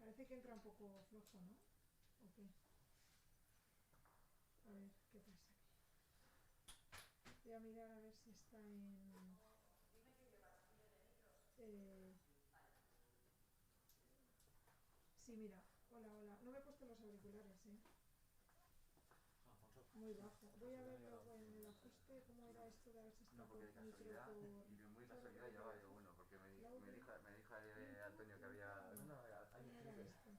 Parece que entra un poco flojo, ¿no? ¿O qué? A ver, ¿qué pasa aquí? Voy a mirar a ver si está en... Sí, mira. Hola, hola. No me he puesto los auriculares, ¿eh? Muy bajo. Voy a ver luego en el ajuste cómo era esto de a ver si está por micro por... Y muy casualidad ya va yo, bueno, porque me dijo Antonio que había... No, hay ¿Cómo era esto?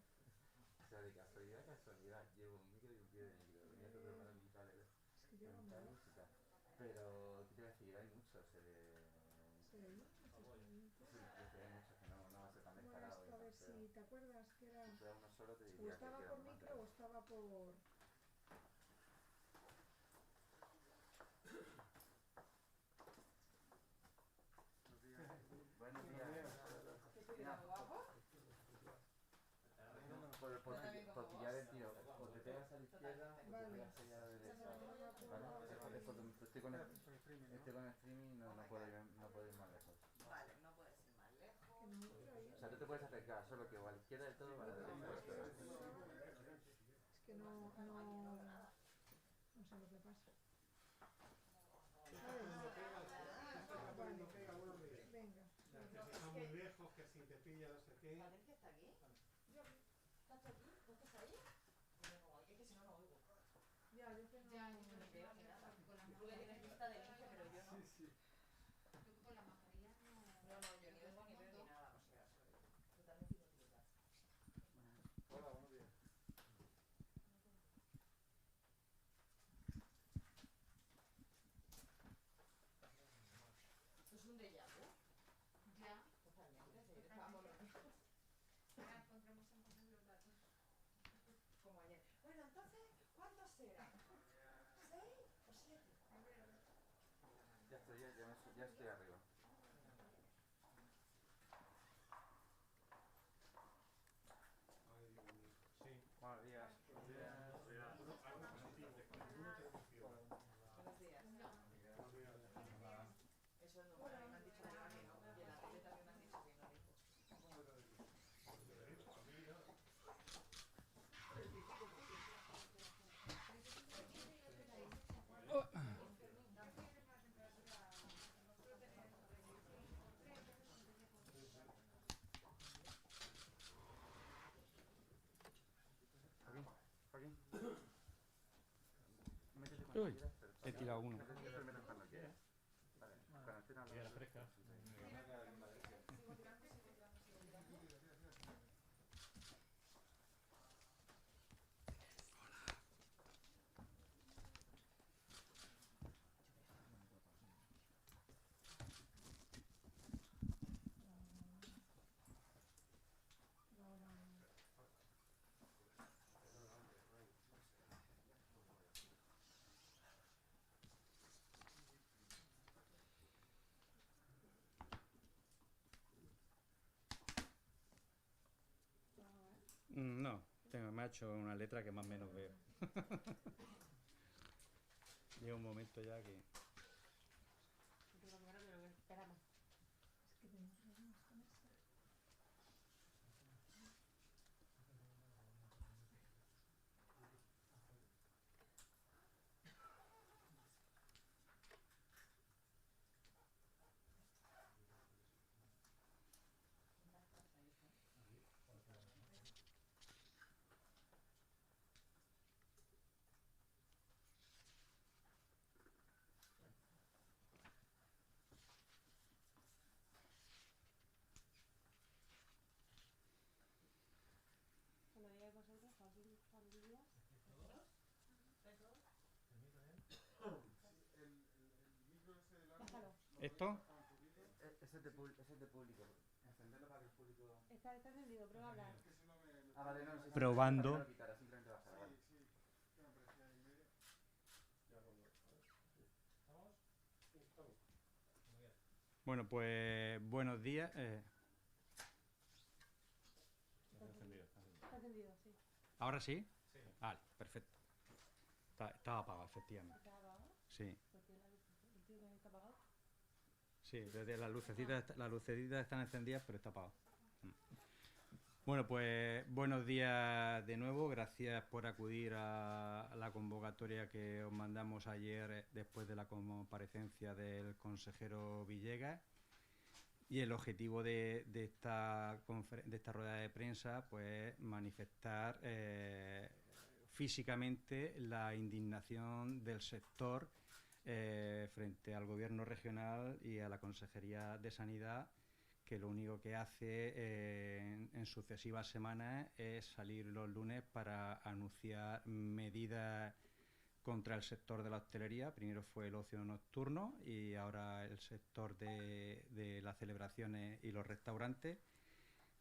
O sea, de casualidad, llevo un micro y un pie de micro. Tenía que preparar musicales. Es que yo no me bajo. Música. Pero, ¿qué te iba a decir? Hay muchos. ¿Se ve mucho? ¿Se ve mucho? Sí, hay muchos que no va a ser tan ¿Cómo era descarado. esto? A ver si te acuerdas que era... Si fuera uno solo te ¿O diría que estaba queda por más. micro o estaba por...? Buenos días. ¿Qué cuidado, guapo? Por pillar el tiro. O te pegas a la izquierda o te Vale. pegas allá a la derecha. Vale. Estoy con el streaming, no puedo ir más lejos. Vale, no puedes ir más lejos. Que no me quiero ir. O sea, tú te puedes acercar, solo que o a la izquierda del todo o a la derecha. Es que no sé lo que pasa. Venga. Que si está muy lejos, que si te pilla no sé qué. ¿Valencia está aquí? ¿Estás aquí? ¿Tú estás ahí? Es que si no, no oigo. Ya, yo tengo... Ya, yo no veo ni nada. Tú que tienes vista de lince, pero yo no. Yo con la mascarilla no... No, yo ni oigo ni veo ni nada. O sea, soy totalmente inútil. Hola, buenos días. ¿Esto es un déjà vu? Ya. Totalmente, estábamos los mismos. Ahora encontramos en los datos. Como ayer. Bueno, entonces, ¿cuántos serán? ¿6 o 7? Ya estoy arriba. Ay, Dios mío. Sí. Buenos días. Alguna positivo. Alguno te cogió. Buenos días. Eso no, a mí me han dicho que no. Y en la tele también me han dicho que no. Joaquín. Uy, he tirado uno. Vale, cuarentena. Mira, fresca. No, me ha hecho una letra que más o menos veo. Llega un momento ya que... Esperamos. Es que tenemos problemas con esto. Buenos días vosotros, Joaquín, Juan Díaz. Bájalo. ¿Esto? Ese es de público. Encenderlo para que el público... Está encendido, prueba a hablar. Ah, vale, no, sí. Probando. Simplemente bajar, vale. Bueno, pues buenos días. Está encendido, sí. ¿Ahora sí? Sí. Vale, perfecto. Estaba apagado, efectivamente. ¿Está apagado? Sí. ¿Por qué el tío también está apagado? Sí, desde las lucecitas están encendidas, pero está apagado. Bueno, pues buenos días de nuevo. Gracias por acudir a la convocatoria que os mandamos ayer después de la comparecencia del consejero Villegas. Y el objetivo de esta rueda de prensa, pues manifestar físicamente la indignación del sector frente al gobierno regional y a la Consejería de Sanidad, que lo único que hace en sucesivas semanas es salir los lunes para anunciar medidas contra el sector de la hostelería. Primero fue el ocio nocturno y ahora el sector de las celebraciones y los restaurantes.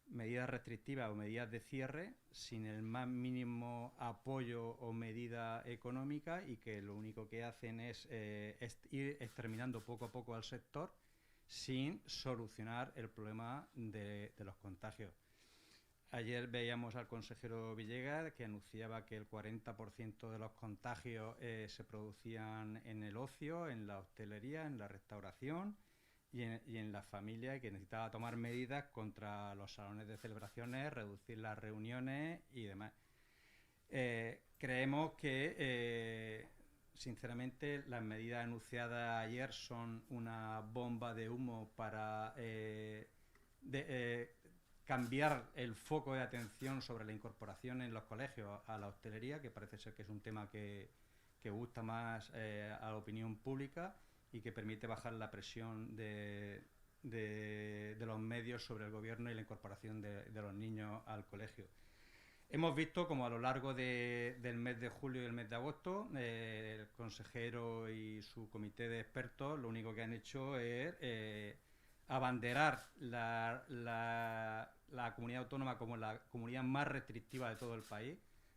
Medidas restrictivas o medidas de cierre sin el más mínimo apoyo o medida económica, y que lo único que hacen es ir exterminando poco a poco al sector sin solucionar el problema de los contagios. Ayer veíamos al consejero Villegas que anunciaba que el 40% de los contagios se producían en el ocio, en la hostelería, en la restauración y en la familia, y que necesitaba tomar medidas contra los salones de celebraciones, reducir las reuniones y demás. Creemos que sinceramente, las medidas anunciadas ayer son una bomba de humo para cambiar el foco de atención sobre la incorporación en los colegios a la hostelería, que parece ser que es un tema que gusta más a la opinión pública y que permite bajar la presión de los medios sobre el gobierno y la incorporación de los niños al colegio. Hemos visto como a lo largo del mes de julio y el mes de agosto el consejero y su comité de expertos lo único que han hecho es abanderar la comunidad autónoma como la comunidad más restrictiva de todo el país,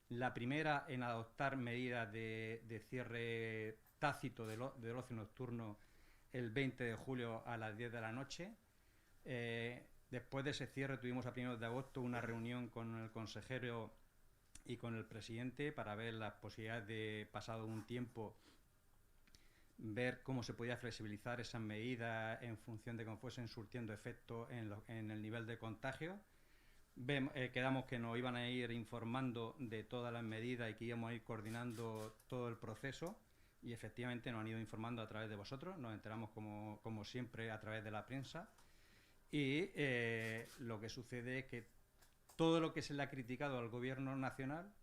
la primera en adoptar medidas de cierre tácito del ocio nocturno el 20 de julio a las 10 de la noche. Después de ese cierre tuvimos a primeros de agosto una reunión con el consejero y con el presidente para ver las posibilidades de, pasado un tiempo, ver cómo se podía flexibilizar esas medidas en función de cómo fuesen surtiendo efecto en el nivel de contagio. Quedamos que nos iban a ir informando de todas las medidas y que íbamos a ir coordinando todo el proceso, y efectivamente nos han ido informando a través de vosotros. Nos enteramos como siempre a través de la prensa. Y lo que sucede es que todo lo que se le ha criticado al gobierno nacional,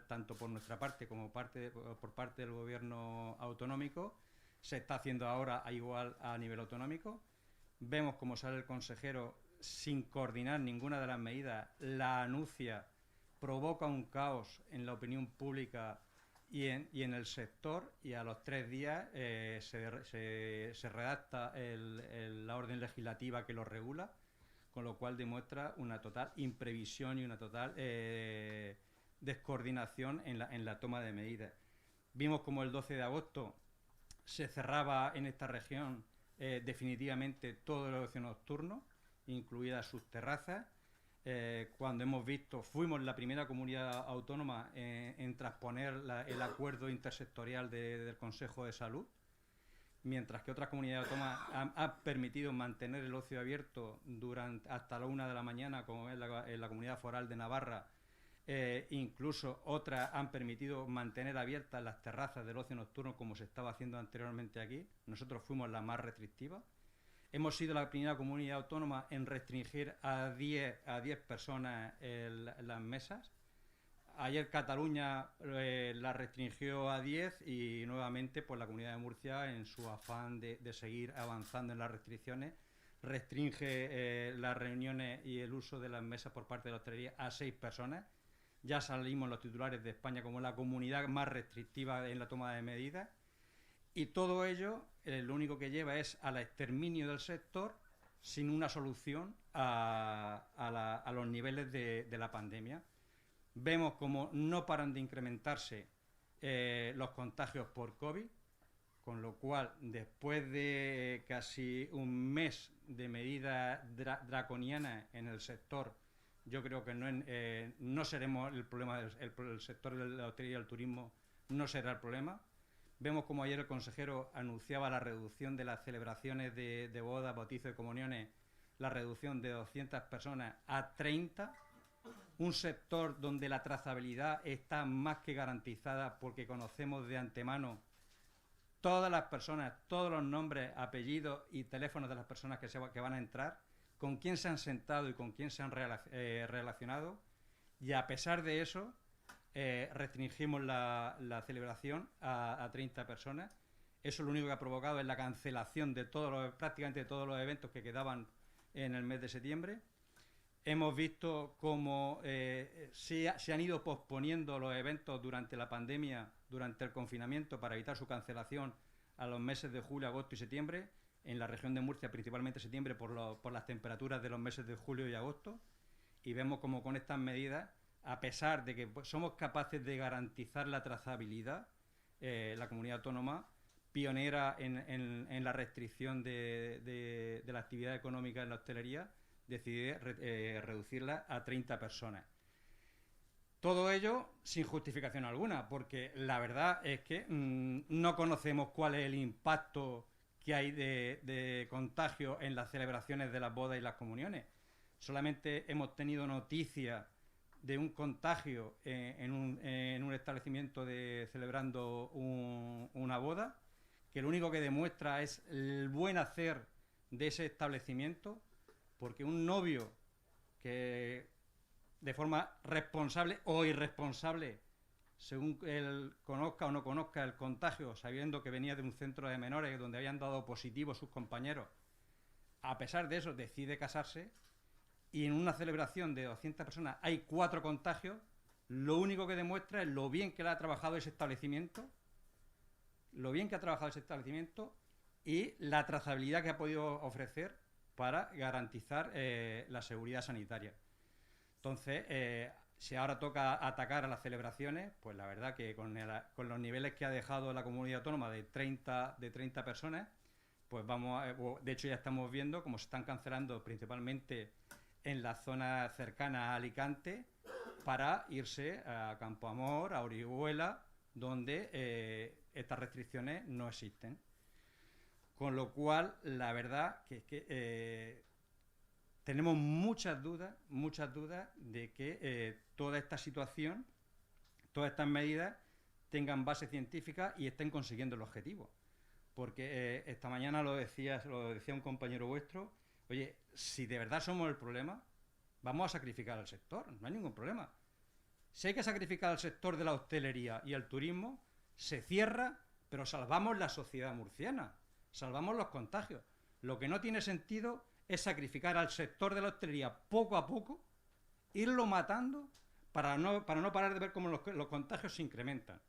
tanto por nuestra parte como por parte del gobierno autonómico, se está haciendo ahora igual a nivel autonómico. Vemos cómo sale el consejero sin coordinar ninguna de las medidas, la anuncia, provoca un caos en la opinión pública y en el sector, y a los 3 días se redacta la orden legislativa que lo regula, con lo cual demuestra una total imprevisión y una total descoordinación en la toma de medidas. Vimos como el 12 de agosto se cerraba en esta región definitivamente todo el ocio nocturno, incluidas sus terrazas. Cuando hemos visto, fuimos la primera comunidad autónoma en transponer el acuerdo intersectorial del Consejo de Salud, mientras que otras comunidades autónomas han permitido mantener el ocio abierto hasta la 1 de la mañana, como es la Comunidad Foral de Navarra. Incluso otras han permitido mantener abiertas las terrazas del ocio nocturno, como se estaba haciendo anteriormente aquí. Nosotros fuimos la más restrictiva. Hemos sido la primera comunidad autónoma en restringir a 10 personas las mesas. Ayer Cataluña la restringió a 10 y nuevamente pues la Comunidad de Murcia, en su afán de seguir avanzando en las restricciones, restringe las reuniones y el uso de las mesas por parte de la hostelería a 6 personas. Ya salimos los titulares de España como la comunidad más restrictiva en la toma de medidas. Y todo ello lo único que lleva es al exterminio del sector sin una solución a los niveles de la pandemia. Vemos como no paran de incrementarse los contagios por COVID, con lo cual, después de casi un mes de medidas draconianas en el sector, yo creo que no seremos el problema el sector de la hostelería y el turismo no será el problema. Vemos como ayer el consejero anunciaba la reducción de las celebraciones de bodas, bautizos y comuniones la reducción de 200 personas a 30, un sector donde la trazabilidad está más que garantizada porque conocemos de antemano todas las personas, todos los nombres, apellidos y teléfonos de las personas que van a entrar, con quién se han sentado y con quién se han relacionado, y a pesar de eso restringimos la celebración a 30 personas. Eso lo único que ha provocado es la cancelación de prácticamente todos los eventos que quedaban en el mes de septiembre. Hemos visto cómo se han ido posponiendo los eventos durante la pandemia, durante el confinamiento, para evitar su cancelación a los meses de julio, agosto y septiembre. En la región de Murcia, principalmente septiembre, por las temperaturas de los meses de julio y agosto. Y vemos como con estas medidas, a pesar de que somos capaces de garantizar la trazabilidad, la comunidad autónoma, pionera en la restricción de la actividad económica en la hostelería, decide reducirla a 30 personas. Todo ello sin justificación alguna, porque la verdad es que no conocemos cuál es el impacto que hay de contagio en las celebraciones de las bodas y las comuniones. Solamente hemos tenido noticia de un contagio en un establecimiento celebrando una boda, que lo único que demuestra es el buen hacer de ese establecimiento, porque un novio que de forma responsable o irresponsable, según él conozca o no conozca el contagio, sabiendo que venía de un centro de menores donde habían dado positivo sus compañeros, a pesar de eso decide casarse, y en una celebración de 200 personas hay 4 contagios, lo único que demuestra es lo bien que le ha trabajado ese establecimiento, y la trazabilidad que ha podido ofrecer para garantizar la seguridad sanitaria. Entonces, si ahora toca atacar a las celebraciones, pues la verdad que con los niveles que ha dejado la comunidad autónoma de 30 personas, pues de hecho ya estamos viendo cómo se están cancelando principalmente en las zonas cercanas a Alicante para irse a Campoamor, a Orihuela, donde estas restricciones no existen. Con lo cual, la verdad que es que tenemos muchas dudas de que toda esta situación, todas estas medidas tengan base científica y estén consiguiendo el objetivo. Porque esta mañana lo decía un compañero vuestro, oye, si de verdad somos el problema, vamos a sacrificar al sector, no hay ningún problema. Si hay que sacrificar al sector de la hostelería y el turismo, se cierra, pero salvamos la sociedad murciana, salvamos los contagios. Lo que no tiene sentido es sacrificar al sector de la hostelería poco a poco, irlo matando para no parar de ver cómo los contagios se incrementan.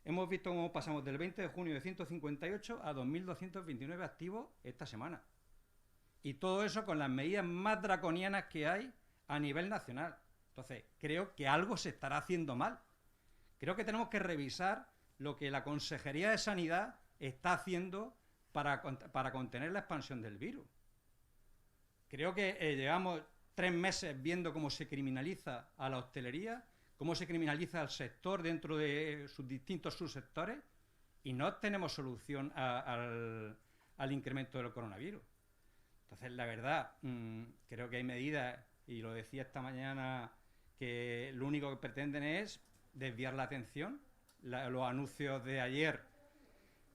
Hemos visto cómo pasamos del 20 de junio de 158 a 2.229 activos esta semana. Y todo eso con las medidas más draconianas que hay a nivel nacional. Entonces, creo que algo se estará haciendo mal. Creo que tenemos que revisar lo que la Consejería de Sanidad está haciendo para contener la expansión del virus. Creo que llevamos 3 meses viendo cómo se criminaliza a la hostelería, cómo se criminaliza al sector dentro de sus distintos subsectores, y no tenemos solución al incremento del coronavirus. Entonces, la verdad, creo que hay medidas, y lo decía esta mañana, que lo único que pretenden es desviar la atención. Los anuncios de ayer,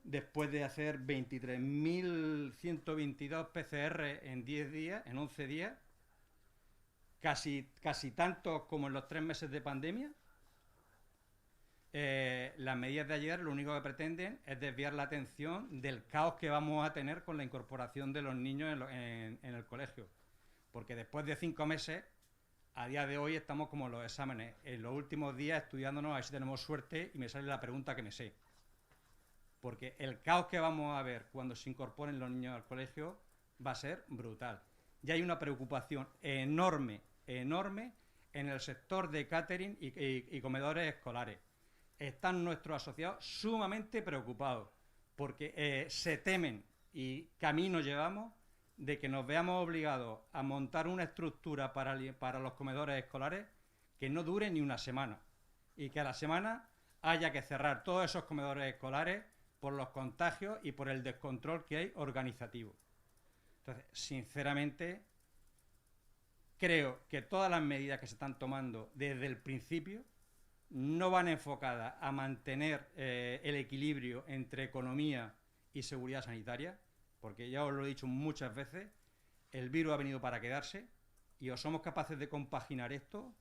después de hacer 23.122 PCR en 10 días, en 11 días, casi tantos como en los 3 meses de pandemia, las medidas de ayer lo único que pretenden es desviar la atención del caos que vamos a tener con la incorporación de los niños en el colegio. Porque después de 5 meses, a día de hoy estamos como los exámenes. En los últimos días estudiándonos a ver si tenemos suerte y me sale la pregunta que me sé. Porque el caos que vamos a ver cuando se incorporen los niños al colegio va a ser brutal. Y hay una preocupación enorme en el sector de catering y comedores escolares. Están nuestros asociados sumamente preocupados porque se temen, y camino llevamos, de que nos veamos obligados a montar una estructura para los comedores escolares que no dure ni una semana, y que a la semana haya que cerrar todos esos comedores escolares por los contagios y por el descontrol que hay organizativo. Entonces, sinceramente, creo que todas las medidas que se están tomando desde el principio no van enfocadas a mantener el equilibrio entre economía y seguridad sanitaria, porque ya os lo he dicho muchas veces, el virus ha venido para quedarse y o somos capaces de compaginar esto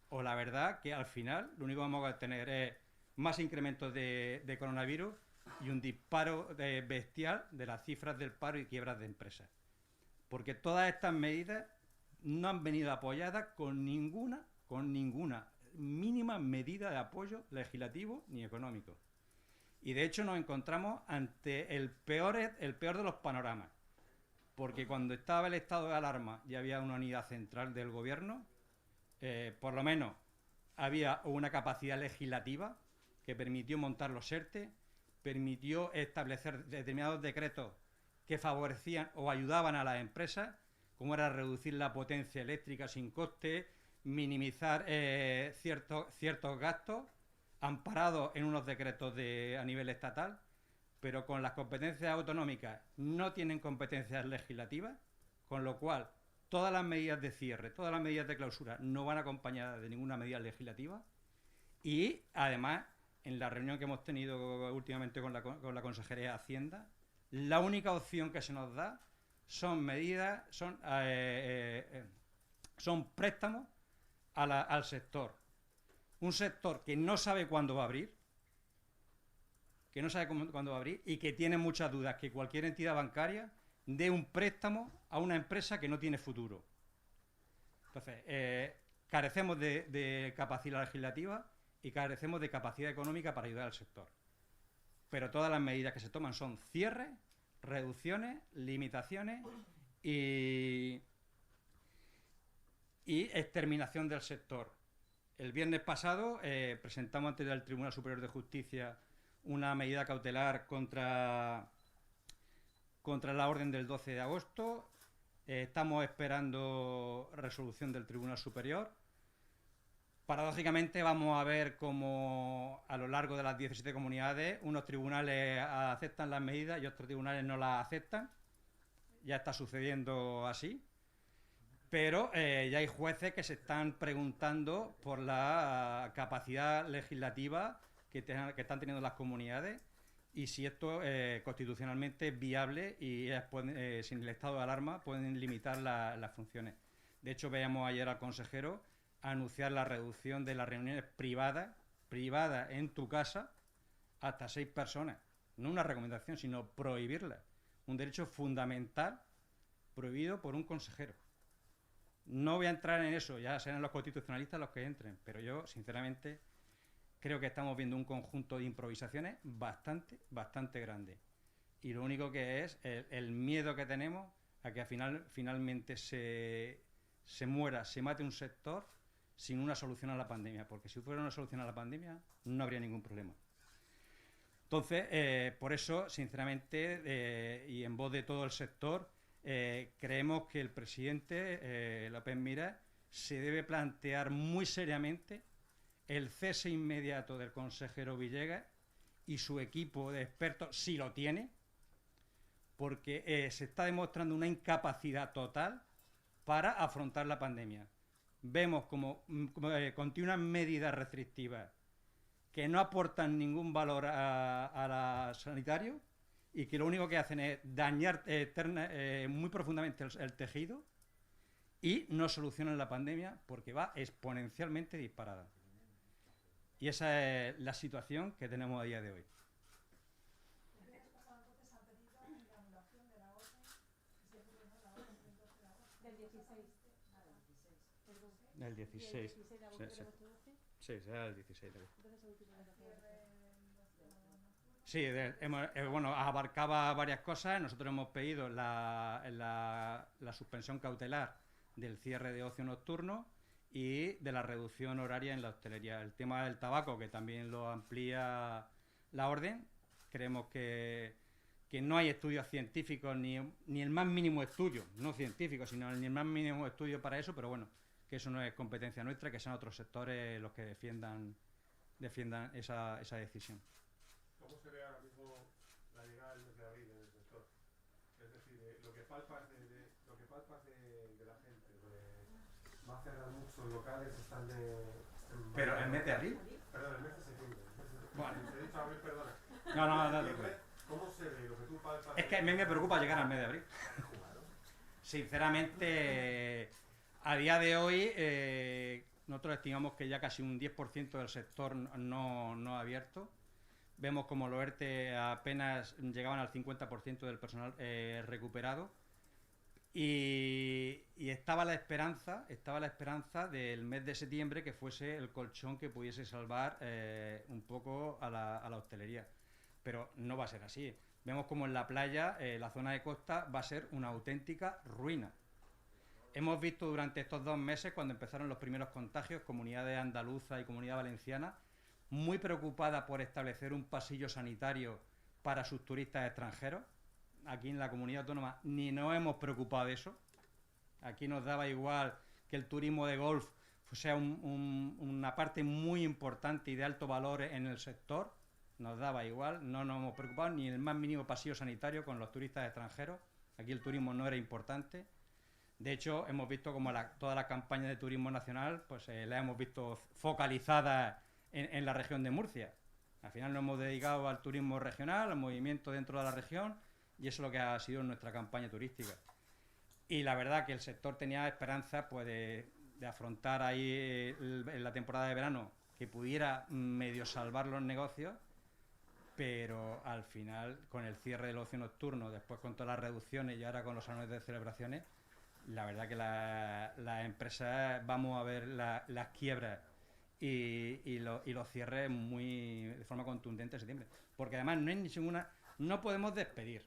o la verdad que al final lo único que vamos a tener es más incrementos de coronavirus y un disparo bestial de las cifras del paro y quiebras de empresas. Porque todas estas medidas no han venido apoyadas con ninguna mínima medida de apoyo legislativo ni económico. Y de hecho nos encontramos ante el peor de los panoramas. Porque cuando estaba el estado de alarma y había una unidad central del gobierno, por lo menos había una capacidad legislativa que permitió montar los ERTE, permitió establecer determinados decretos que favorecían o ayudaban a las empresas, como era reducir la potencia eléctrica sin coste, minimizar ciertos gastos, amparados en unos decretos a nivel estatal, pero con las competencias autonómicas no tienen competencias legislativas, con lo cual todas las medidas de cierre, todas las medidas de clausura no van acompañadas de ninguna medida legislativa y además en la reunión que hemos tenido últimamente con la Consejería de Hacienda, la única opción que se nos da son medidas, son préstamos al sector. Un sector que no sabe cuándo va a abrir, cuándo va a abrir y que tiene muchas dudas que cualquier entidad bancaria dé un préstamo a una empresa que no tiene futuro. Entonces, carecemos de capacidad legislativa y carecemos de capacidad económica para ayudar al sector. Pero todas las medidas que se toman son cierres, reducciones, limitaciones y exterminación del sector. El viernes pasado presentamos ante el Tribunal Superior de Justicia una medida cautelar contra la orden del 12 de agosto. Estamos esperando resolución del Tribunal Superior. Paradójicamente vamos a ver cómo a lo largo de las 17 comunidades unos tribunales aceptan las medidas y otros tribunales no las aceptan. Ya está sucediendo así. Pero ya hay jueces que se están preguntando por la capacidad legislativa que están teniendo las comunidades y si esto constitucionalmente es viable y sin el estado de alarma pueden limitar las funciones. De hecho, veíamos ayer al consejero anunciar la reducción de las reuniones privadas en tu casa hasta 6 personas. No una recomendación, sino prohibirlas. Un derecho fundamental prohibido por un consejero. No voy a entrar en eso, ya serán los constitucionalistas los que entren, pero yo, sinceramente, creo que estamos viendo un conjunto de improvisaciones bastante grande. Y lo único que es el miedo que tenemos a que finalmente se mate un sector sin una solución a la pandemia, porque si fuera una solución a la pandemia no habría ningún problema. Entonces, por eso, sinceramente, y en voz de todo el sector, creemos que el presidente López Miras se debe plantear muy seriamente el cese inmediato del consejero Villegas y su equipo de expertos, si lo tiene, porque se está demostrando una incapacidad total para afrontar la pandemia. Vemos como continúan medidas restrictivas que no aportan ningún valor a la sanitario y que lo único que hacen es dañar muy profundamente el tejido y no solucionan la pandemia porque va exponencialmente disparada. Y esa es la situación que tenemos a día de hoy. El mes pasado entonces han pedido la anulación de la orden, que se publicó la orden del 12 de agosto. Del 16. Perdón. El Y el 16. 16 de agosto Sí. de agosto 12. Sí, será el 16 de agosto. Entonces, el último de agosto. Sí, bueno, abarcaba varias cosas. Nosotros hemos pedido la suspensión cautelar del cierre de ocio nocturno y de la reducción horaria en la hostelería. El tema del tabaco, que también lo amplía la orden, creemos que no hay estudios científicos, ni el más mínimo estudio, no científico, sino ni el más mínimo estudio para eso, pero bueno, que eso no es competencia nuestra, que sean otros sectores los que defiendan esa decisión. ¿Cómo se ve ahora mismo la llegada del mes de abril en el sector? Es decir, lo que palpas de la gente, va a cerrar muchos locales, están Pero en mes de abril. Perdón, el mes de septiembre. Bueno. Te he dicho abril, perdona. No. Septiembre, ¿cómo se ve lo que tú palpas? Es que a mí me preocupa llegar al mes de abril. Sinceramente, a día de hoy, nosotros estimamos que ya casi un 10% del sector no ha abierto. Vemos como los ERTE apenas llegaban al 50% del personal recuperado. Y estaba la esperanza del mes de septiembre que fuese el colchón que pudiese salvar un poco a la hostelería. Pero no va a ser así. Vemos como en la playa, la zona de costa, va a ser una auténtica ruina. Hemos visto durante estos 2 meses, cuando empezaron los primeros contagios, comunidades andaluza y comunidad valenciana, muy preocupada por establecer un pasillo sanitario para sus turistas extranjeros. Aquí en la comunidad autónoma ni nos hemos preocupado de eso. Aquí nos daba igual que el turismo de golf sea una parte muy importante y de alto valor en el sector. Nos daba igual, no nos hemos preocupado ni el más mínimo pasillo sanitario con los turistas extranjeros. Aquí el turismo no era importante. De hecho, hemos visto como toda la campaña de turismo nacional, pues la hemos visto focalizada en la región de Murcia. Al final nos hemos dedicado al turismo regional, al movimiento dentro de la región, y eso es lo que ha sido nuestra campaña turística. Y la verdad que el sector tenía esperanza pues, de afrontar ahí en la temporada de verano que pudiera medio salvar los negocios, pero al final, con el cierre del ocio nocturno, después con todas las reducciones y ahora con los salones de celebraciones, la verdad que las empresas vamos a ver las quiebras y los cierres de forma contundente en septiembre. Porque además no podemos despedir.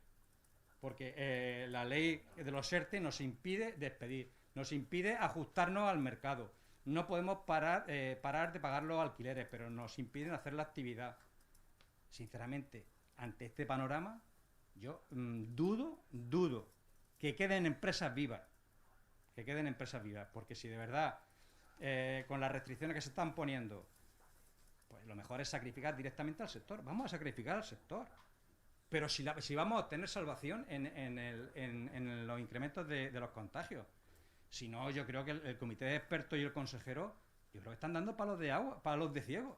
Porque la ley de los ERTE nos impide despedir, nos impide ajustarnos al mercado. No podemos parar de pagar los alquileres, pero nos impiden hacer la actividad. Sinceramente, ante este panorama, yo dudo que queden empresas vivas. Porque si de verdad, con las restricciones que se están poniendo, pues lo mejor es sacrificar directamente al sector. Vamos a sacrificar al sector. Pero si vamos a obtener salvación en los incrementos de los contagios. Si no, yo creo que el comité de expertos y el consejero, yo creo que están dando palos de ciego.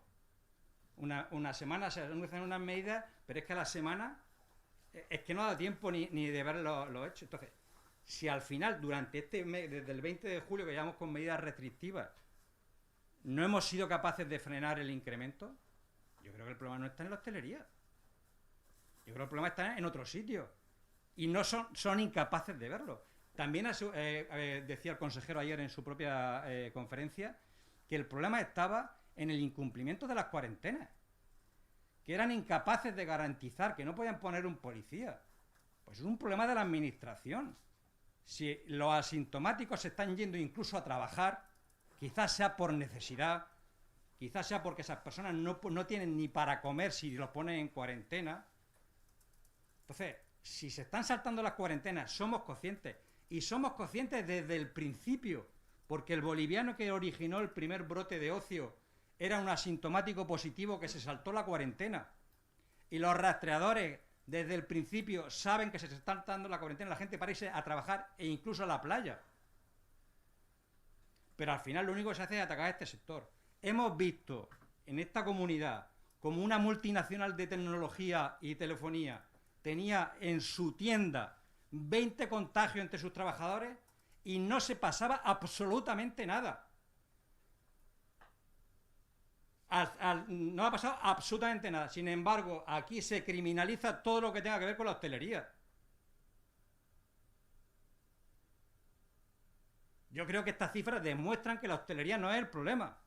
Una semana se anuncian unas medidas, pero es que a la semana es que no da tiempo ni de ver los hechos. Entonces, si al final, durante este mes, desde el 20 de julio, que llevamos con medidas restrictivas, no hemos sido capaces de frenar el incremento, yo creo que el problema no está en la hostelería. Yo creo que el problema está en otros sitios. Y no son incapaces de verlo. También decía el consejero ayer en su propia conferencia que el problema estaba en el incumplimiento de las cuarentenas. Que eran incapaces de garantizar, que no podían poner un policía. Pues es un problema de la administración. Si los asintomáticos se están yendo incluso a trabajar, quizás sea por necesidad, quizás sea porque esas personas no tienen ni para comer si los ponen en cuarentena. Entonces, si se están saltando las cuarentenas, somos conscientes. Y somos conscientes desde el principio, porque el boliviano que originó el primer brote de ocio era un asintomático positivo que se saltó la cuarentena. Y los rastreadores, desde el principio, saben que se está saltando la cuarentena la gente para irse a trabajar e incluso a la playa. Pero al final lo único que se hace es atacar a este sector. Hemos visto en esta comunidad como una multinacional de tecnología y telefonía tenía en su tienda 20 contagios entre sus trabajadores y no se pasaba absolutamente nada. No ha pasado absolutamente nada. Sin embargo, aquí se criminaliza todo lo que tenga que ver con la hostelería. Yo creo que estas cifras demuestran que la hostelería no es el problema.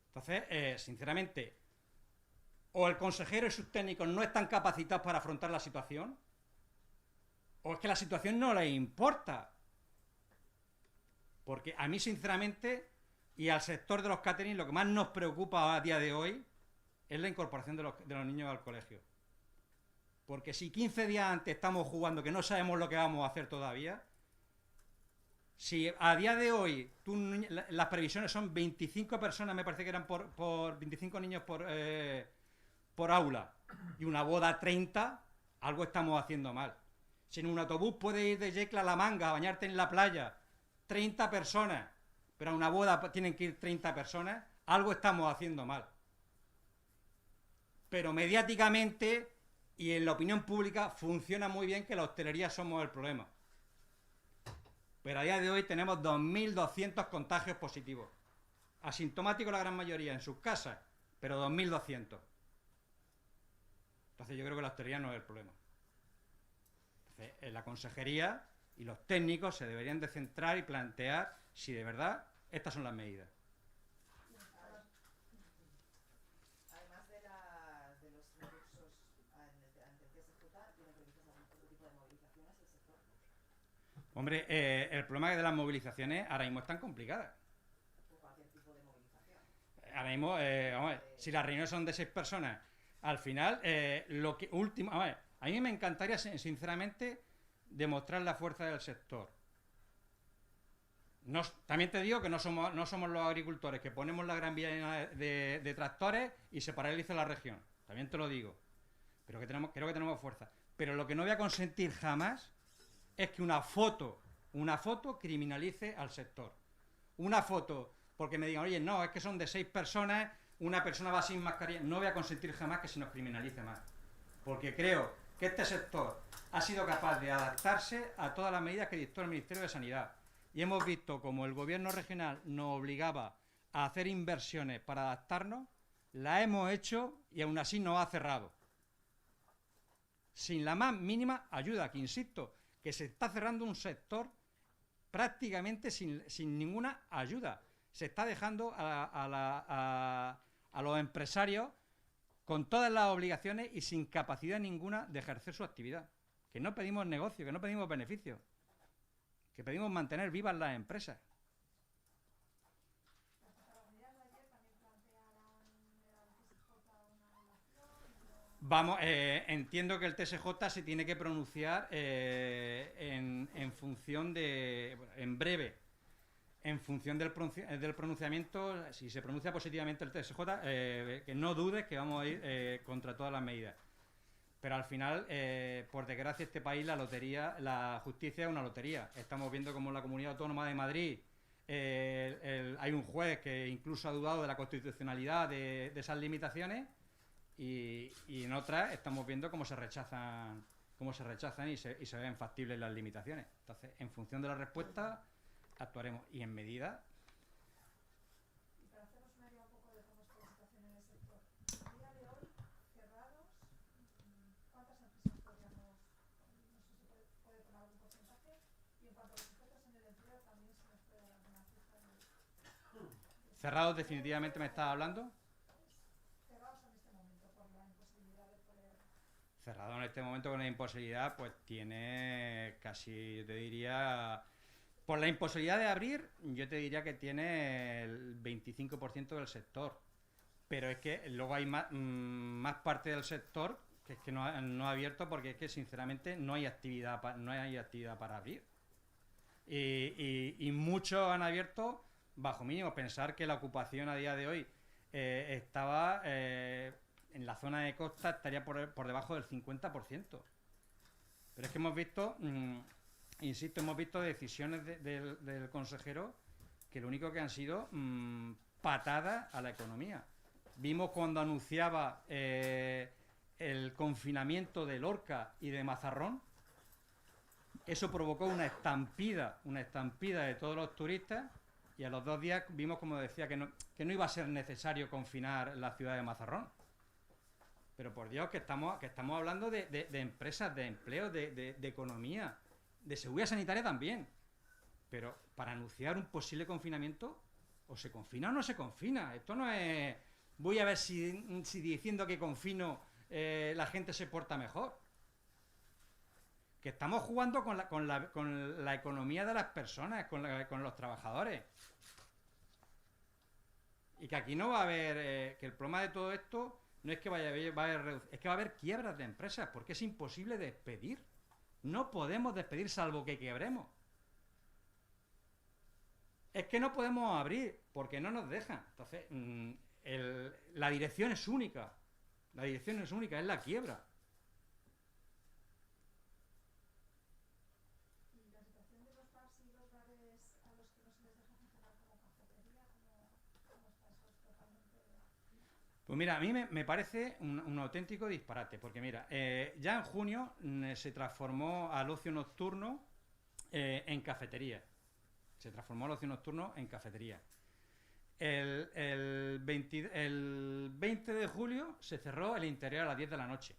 Entonces, sinceramente, o el consejero y sus técnicos no están capacitados para afrontar la situación, o es que la situación no les importa. Porque a mí, sinceramente, y al sector de los catering, lo que más nos preocupa a día de hoy es la incorporación de los niños al colegio. Porque si 15 días antes estamos jugando que no sabemos lo que vamos a hacer todavía, si a día de hoy las previsiones son 25 personas, me parece que eran por 25 niños por aula, y una boda 30, algo estamos haciendo mal. Si en un autobús puedes ir de Yecla a La Manga a bañarte en la playa, 30 personas, pero a una boda tienen que ir 30 personas, algo estamos haciendo mal. Pero mediáticamente y en la opinión pública funciona muy bien que la hostelería somos el problema. Pero a día de hoy tenemos 2.200 contagios positivos. Asintomáticos la gran mayoría en sus casas, pero 2.200. Entonces yo creo que la hostelería no es el problema. Entonces, en la consejería y los técnicos se deberían de centrar y plantear si de verdad estas son las medidas. Además de los recursos ante el TSJ, ¿tiene previstas algún otro tipo de movilizaciones el sector? Hombre, el problema de las movilizaciones ahora mismo están complicadas. Por cualquier tipo de movilización. Ahora mismo, vamos a ver, si las reuniones son de 6 personas, al final, lo que último, a ver, a mí me encantaría, sinceramente, demostrar la fuerza del sector. También te digo que no somos los agricultores que ponemos la gran vía de tractores y se paraliza la región. También te lo digo. Pero creo que tenemos fuerza. Pero lo que no voy a consentir jamás es que una foto criminalice al sector. Una foto, porque me digan, oye, no, es que son de 6 personas, una persona va sin mascarilla. No voy a consentir jamás que se nos criminalice más. Porque creo que este sector ha sido capaz de adaptarse a todas las medidas que dictó el Ministerio de Sanidad. Y hemos visto como el gobierno regional nos obligaba a hacer inversiones para adaptarnos, las hemos hecho y aún así nos ha cerrado. Sin la más mínima ayuda, que insisto, que se está cerrando un sector prácticamente sin ninguna ayuda. Se está dejando a los empresarios con todas las obligaciones y sin capacidad ninguna de ejercer su actividad. Que no pedimos negocio, que no pedimos beneficios, que pedimos mantener vivas las empresas. Las patagonianas de ayer también plantearon el TSJ una relación. Vamos, entiendo que el TSJ se tiene que pronunciar en función de, en breve, en función del pronunciamiento. Si se pronuncia positivamente el TSJ, que no dudes que vamos a ir contra todas las medidas. Pero al final, por desgracia, este país, la justicia es una lotería. Estamos viendo como en la Comunidad Autónoma de Madrid hay un juez que incluso ha dudado de la constitucionalidad de esas limitaciones y en otras estamos viendo cómo se rechazan y se ven factibles las limitaciones. Entonces, en función de la respuesta, actuaremos. Y en medida... Y para hacernos una idea un poco de cómo está la situación en el sector, a día de hoy, cerrados, ¿cuántas empresas podríamos, no sé si puede tomar algún porcentaje? Y en cuanto a los efectos en el empleo, también se nos puede dar alguna cifra Cerrados definitivamente me estás hablando. cerrados en este momento por la imposibilidad de poder... Cerrado en este momento con la imposibilidad, pues tiene casi, yo te diría... Por la imposibilidad de abrir, yo te diría que tiene el 25% del sector. Pero es que luego hay más parte del sector que es que no ha abierto porque es que sinceramente no hay actividad para abrir. Y muchos han abierto bajo mínimo. Pensar que la ocupación a día de hoy estaba en la zona de costa, estaría por debajo del 50%. Pero es que hemos visto... Insisto, hemos visto decisiones del consejero que lo único que han sido patadas a la economía. Vimos cuando anunciaba el confinamiento de Lorca y de Mazarrón, eso provocó una estampida de todos los turistas y a los 2 días vimos como decía que no iba a ser necesario confinar la ciudad de Mazarrón. Pero por Dios que estamos hablando de empresas, de empleo, de economía, de seguridad sanitaria también. Pero para anunciar un posible confinamiento, o se confina o no se confina. Esto no es... Voy a ver si diciendo que confino la gente se porta mejor. Que estamos jugando con la economía de las personas, con los trabajadores. Y que aquí no va a haber... que el problema de todo esto no es que va a haber es que va a haber quiebras de empresas, porque es imposible despedir. No podemos despedir salvo que quebremos. Es que no podemos abrir porque no nos dejan. Entonces, la dirección es única. La dirección es única, es la quiebra. Y la situación de los bars y los bares a los Pues mira, a mí me parece un auténtico disparate, porque mira, ya en junio se transformó al ocio nocturno en cafetería. Se transformó el ocio nocturno en cafetería. El 20 de julio se cerró el interior a las 10 de la noche.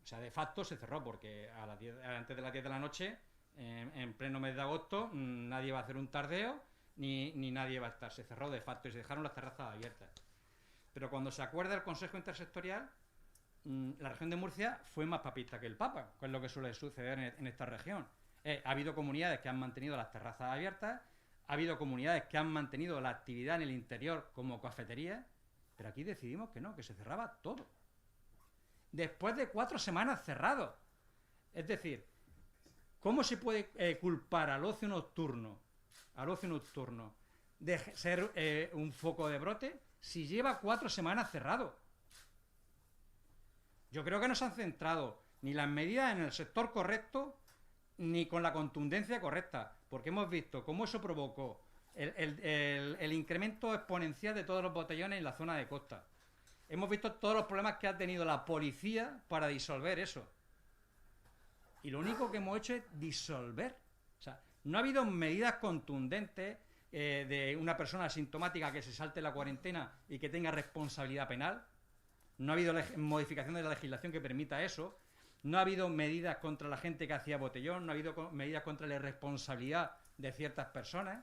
O sea, de facto se cerró porque antes de las 10 de la noche, en pleno mes de agosto, nadie va a hacer un tardeo ni nadie va a estar. Se cerró de facto y se dejaron las terrazas abiertas. Pero cuando se acuerda el Consejo Intersectorial, la región de Murcia fue más papista que el Papa, que es lo que suele suceder en esta región. Ha habido comunidades que han mantenido las terrazas abiertas, ha habido comunidades que han mantenido la actividad en el interior como cafetería, pero aquí decidimos que no, que se cerraba todo. Después de 4 semanas cerrados. Es decir, ¿cómo se puede culpar al ocio nocturno de ser un foco de brote si lleva 4 semanas cerrado? Yo creo que no se han centrado ni las medidas en el sector correcto ni con la contundencia correcta, porque hemos visto cómo eso provocó el incremento exponencial de todos los botellones en la zona de costa. Hemos visto todos los problemas que ha tenido la policía para disolver eso. Y lo único que hemos hecho es disolver. O sea, no ha habido medidas contundentes de una persona asintomática que se salte la cuarentena y que tenga responsabilidad penal. No ha habido modificación de la legislación que permita eso. No ha habido medidas contra la gente que hacía botellón. No ha habido medidas contra la irresponsabilidad de ciertas personas.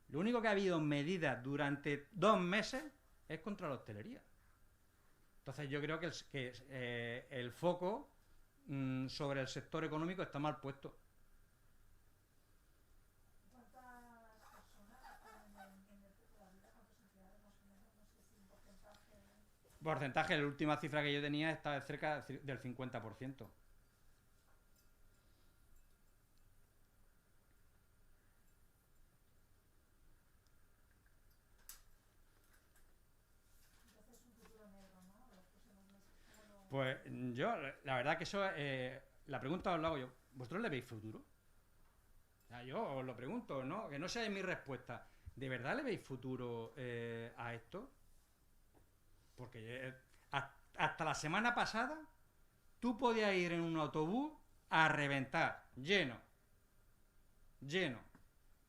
Lo único que ha habido medidas durante 2 meses es contra la hostelería. Entonces yo creo que el foco sobre el sector económico está mal puesto. ¿Cuántas personas en el todavía? ¿Cuántos empleados más o menos? No sé si un porcentaje. Porcentaje, la última cifra que yo tenía está cerca del 50%. Entonces un futuro negro, ¿no? Los próximos meses. ¿Cómo lo- Pues yo, la verdad que eso, la pregunta os la hago yo. ¿Vosotros le veis futuro? O sea, yo os lo pregunto, ¿no? Que no sea mi respuesta. ¿De verdad le veis futuro a esto? Porque hasta la semana pasada tú podías ir en un autobús a reventar, lleno,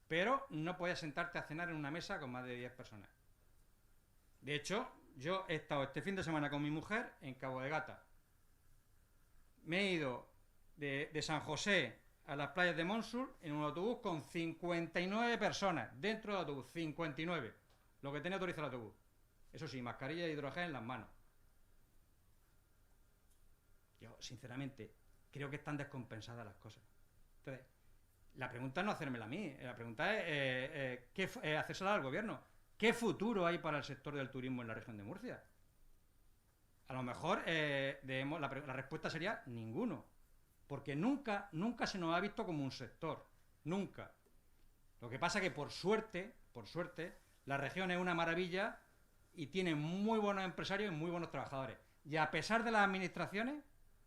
pero no podías sentarte a cenar en una mesa con más de 10 personas. De hecho, yo he estado este fin de semana con mi mujer en Cabo de Gata. Me he ido de San José a las playas de Monsul en un autobús con 59 personas dentro del autobús, 59, lo que tenía autorizado el autobús. Eso sí, mascarilla de hidrogel en las manos. Yo, sinceramente, creo que están descompensadas las cosas. Entonces, la pregunta no es hacérmela a mí, la pregunta es hacérsela al gobierno. ¿Qué futuro hay para el sector del turismo en la región de Murcia? A lo mejor la respuesta sería ninguno, porque nunca se nos ha visto como un sector, nunca. Lo que pasa es que por suerte, la región es una maravilla y tiene muy buenos empresarios y muy buenos trabajadores. Y a pesar de las administraciones,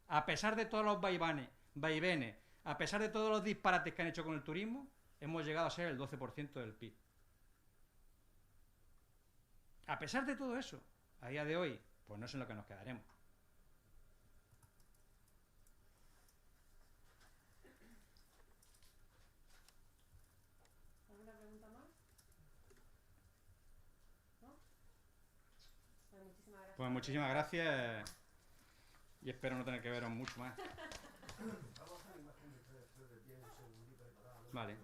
a pesar de todos los vaivenes, a pesar de todos los disparates que han hecho con el turismo, hemos llegado a ser el 12% del PIB. A pesar de todo eso, a día de hoy, pues no es en lo que nos quedaremos. ¿Alguna pregunta más? ¿No? Pues muchísimas gracias. Pues muchísimas gracias y espero no tener que veros mucho más. Vamos a hacer imagen de ustedes tres de pie un segundito y parado. Vale.